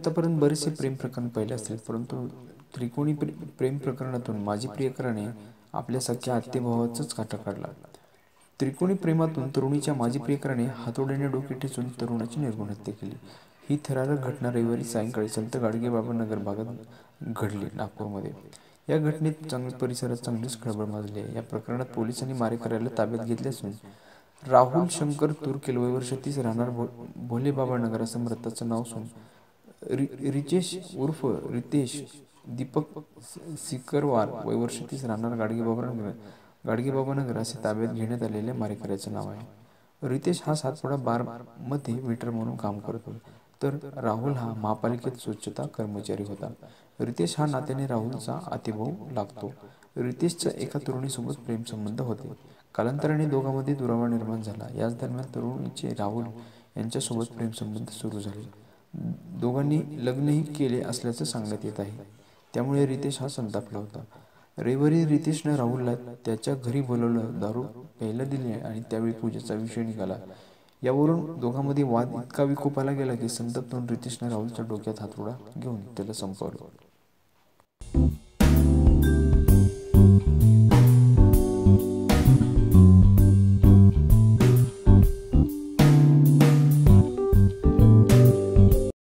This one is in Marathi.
आतापर्यंत बरेचसे प्रेम प्रकरण पाहिले असतील, परंतु त्रिकोणी प्रेम प्रकरणातून माझी प्रियकराने आपल्या सख्या आत्तेभावाचाच काटा काढला. त्रिकोणी प्रेमातून तरुणीच्या माजी प्रियकराने हातोड्याने डोके ठेचून तरुणाची निर्घृण हत्या केली. ही थरारक घटना रविवारी सायंकाळी संत गाडगेबाबा नगर भागात घडली, नागपूरमध्ये. या घटनेत परिसरात चांगलीच खळबळ माजली आहे. या प्रकरणात पोलिसांनी मारेकऱ्याला ताब्यात घेतले असून राहुल शंकर तुरकेल वय वर्ष 30 राहणार भोलेबाबा नगर असं मृताचं नाव असून रिचेश उर्फ रितेश दीपक सिकरवार वय वर्ष 30 राहणार गाडगेबाबा नगर असे ताब्यात घेण्यात आलेल्या मारेकऱ्याचं नाव आहे. रितेश हा सातपुडा बारमध्ये वेटर म्हणून काम करत होता, तर राहुल हा महापालिकेत स्वच्छता कर्मचारी होता. रितेश हा नात्याने राहुलचा आतेभाऊ लागतो. रितेशचा एका तरुणीसोबत प्रेमसंबंध होते. कालांतराने दोघांमध्ये दुरावा निर्माण झाला. याच दरम्यान तरुणीचे राहुल यांच्यासोबत प्रेमसंबंध सुरू झाले. दोघांनी लग्नही केले असल्याचं सांगण्यात येत आहे. त्यामुळे रितेश हा संतापला होता. रविवारी रितेशनं राहुलला त्याच्या घरी बोलावलं, दारू प्यायला दिली आणि त्यावेळी पूजेचा विषय निघाला. यावरून दोघांमध्ये वाद इतका विकोपाला गेला की संतप्त होऊन रितेशनं राहुलच्या डोक्यात हातोडा घेऊन त्याला संपवलं.